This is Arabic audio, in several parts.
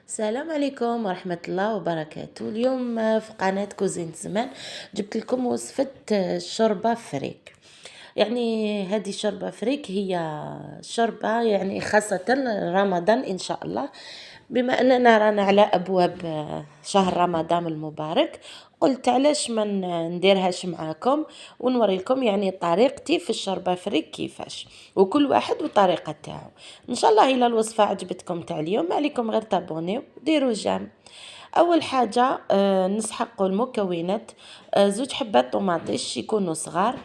السلام عليكم ورحمة الله وبركاته. اليوم في قناة كوزين زمان جبت لكم وصفة شوربة فريك. يعني هذه شوربة فريك هي شوربة يعني خاصة رمضان إن شاء الله، بما أننا رانا على أبواب شهر رمضان المبارك، قلت علاش ما نديرهاش معاكم ونوريلكم يعني طريقتي في الشوربة فريك كيفاش، وكل واحد وطريقة تاعو. ان شاء الله الى الوصفة عجبتكم تاع اليوم، ما عليكم غير تابونيو ديروا جيم. اول حاجة نسحقوا المكونات. زوج حبات طوماطيش يكونوا صغار،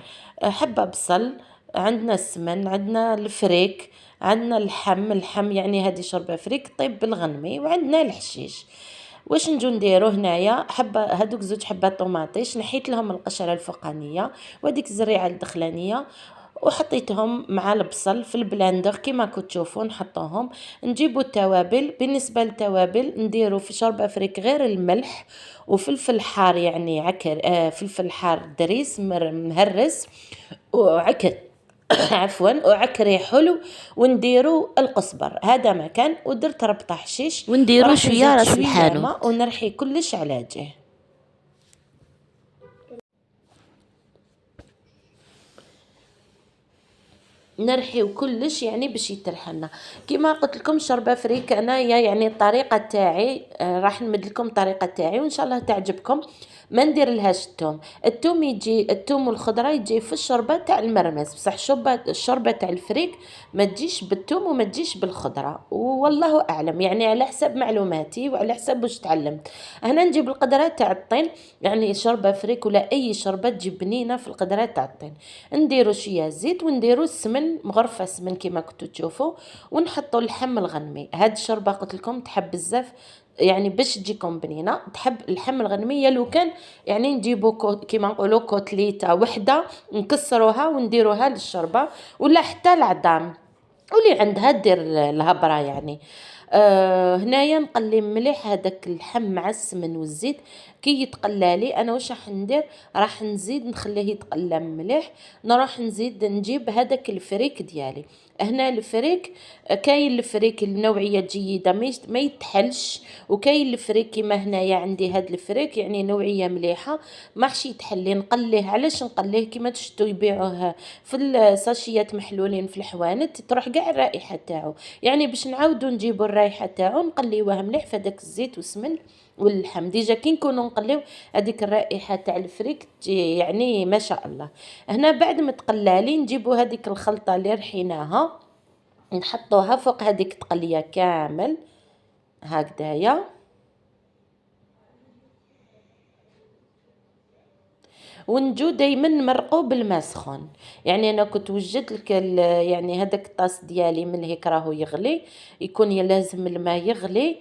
حبة بصل، عندنا السمن، عندنا الفريك، عندنا اللحم يعني هذه شوربة فريك طيب بالغنمي، وعندنا الحشيش. واش نجو نديرو هنايا؟ حبه هذوك زوج حبات طوماطيش نحيت لهم القشره الفوقانيه وديك الزريعه الدخلانيه، وحطيتهم مع البصل في البلاندر كيما كنتو تشوفوا نحطوهم. نجيبوا التوابل. بالنسبه للتوابل نديروا في شوربه فريك غير الملح وفلفل حار يعني عكر، فلفل حار دريس مهرس وعكر عفوا وعكري حلو، ونديروا القزبر هذا مكان، ودرت ربطه حشيش، ونديروا وراح شويه نزيد راس شويه ماء الحانوت. ونرحي كلش على جه. نرحيو كلش يعني باش يترحلنا. كيما قلت لكم شوربه فريك انايا يعني الطريقه تاعي، راح نمد لكم الطريقه تاعي وان شاء الله تعجبكم. ما ندير لهاش الثوم يجي، الثوم والخضره يجي في الشوربه تاع المرمز، بصح الشوربه تاع الفريك ما تجيش بالثوم وما تجيش بالخضره، والله اعلم يعني على حسب معلوماتي وعلى حسب واش تعلمت. هنا نجيب القدره تاع الطين، يعني شوربه فريك ولا اي شوربه تجي بنينه في القدره تاع الطين. نديرو شويه زيت ونديرو السمن مغرفه سمن كيما كنتو تشوفوا، ونحطوا اللحم الغنمي. هاد الشوربه قلت لكم تحب بزاف يعني باش تجيكم بنينه، تحب اللحم الغنميه. لو كان يعني نجيبوا كيما نقولوا كوتليته وحده نكسروها ونديروها للشوربه، ولا حتى العظام، واللي عندها دير الهبره يعني. هنايا نقلي مليح هذاك اللحم مع السمن والزيت. كي يتقلى انا واش راح ندير؟ راح نزيد نخليه يتقلى مليح، نروح نزيد نجيب هذاك الفريك ديالي. هنا الفريك كاين الفريك النوعيه جيده ما يتحلش، وكاين الفريك كيما هنايا عندي هاد الفريك يعني نوعيه مليحه ماحش يتحلي. نقليه علاش نقليه؟ كيما تشتو يبيعوه في الساشيات محلولين في الحوانت تروح كاع الرائحه تاعو، يعني باش نعاودو نجيبو الرائحه تاعو نقليوه مليح في داك الزيت والسمن واللحم. ديجا كي نكونوا نقليو هذيك الرائحه تاع الفريك تجي يعني ما شاء الله. هنا بعد ما تقلالي نجيبو هذيك الخلطه اللي رحيناها نحطوها فوق هذيك تقليه كامل هكذايا، ونجو دايما نمرقو بالماء سخون. يعني انا كنت وجدت لك يعني هذاك الطاس ديالي من هيك راهو يغلي، يكون لازم الماء يغلي،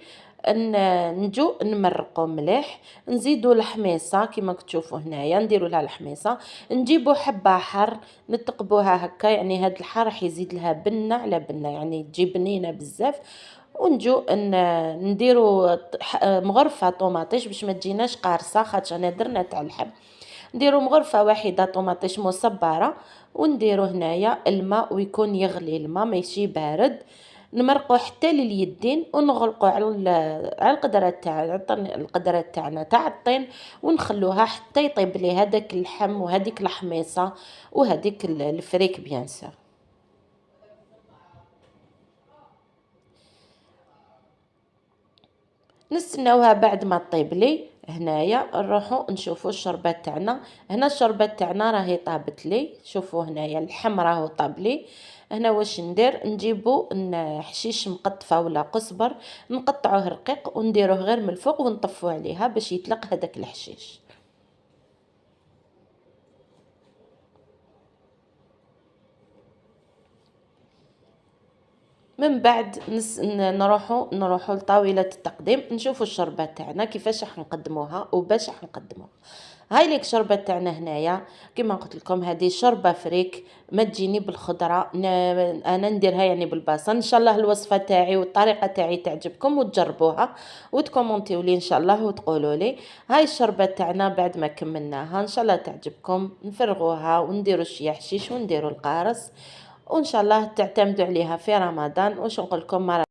نجو نمرقو مليح. نزيدو الحميصه كيما تشوفوا هنايا نديروا لها الحميصه. نجيبو حبه حر نتقبوها هكا، يعني هاد الحر راح يزيد لها بنه على بنه يعني تجي بنينه بزاف. ونجو نديرو مغرفه طوماطيش باش ما تجيناش قارصه، خاطر انا درنا تاع اللحم. نديرو مغرفه واحده طوماطيش مصبره، ونديرو هنايا الماء ويكون يغلي الماء ماشي بارد. نمرقو حتى لليدين ونغلقو على القدره تاعنا تاع الطين، ونخلوها حتى يطيب لي هذاك اللحم وهذيك الحميصه وهذيك الفريك بيان سور. نستناوها بعد ما طيب لي. هنايا نروحوا نشوفوا الشربة تاعنا. هنا الشربة تاعنا راهي طابت لي، شوفوا هنايا اللحم راهو طاب لي. هنا واش ندير؟ نجيبو حشيش مقطفه ولا قزبر نقطعوه رقيق ونديروه غير من الفوق ونطفو عليها باش يطلق هذاك الحشيش. من بعد نروحوا لطاوله التقديم، نشوفوا الشربه تاعنا كيفاش راح نقدموها وباش راح نقدموها. هاي ليك الشربه تاعنا هنايا كيما قلت لكم، هذه شوربه فريك ما تجيني بالخضره، انا نديرها يعني بالبصل. ان شاء الله الوصفه تاعي والطريقه تاعي تعجبكم وتجربوها وتكومونتيو لي ان شاء الله وتقولوا لي. هاي الشربه تاعنا بعد ما كملناها ان شاء الله تعجبكم، نفرغوها ونديروا شي حشيش ونديروا القارص، وان شاء الله تعتمدوا عليها في رمضان. واش نقول لكم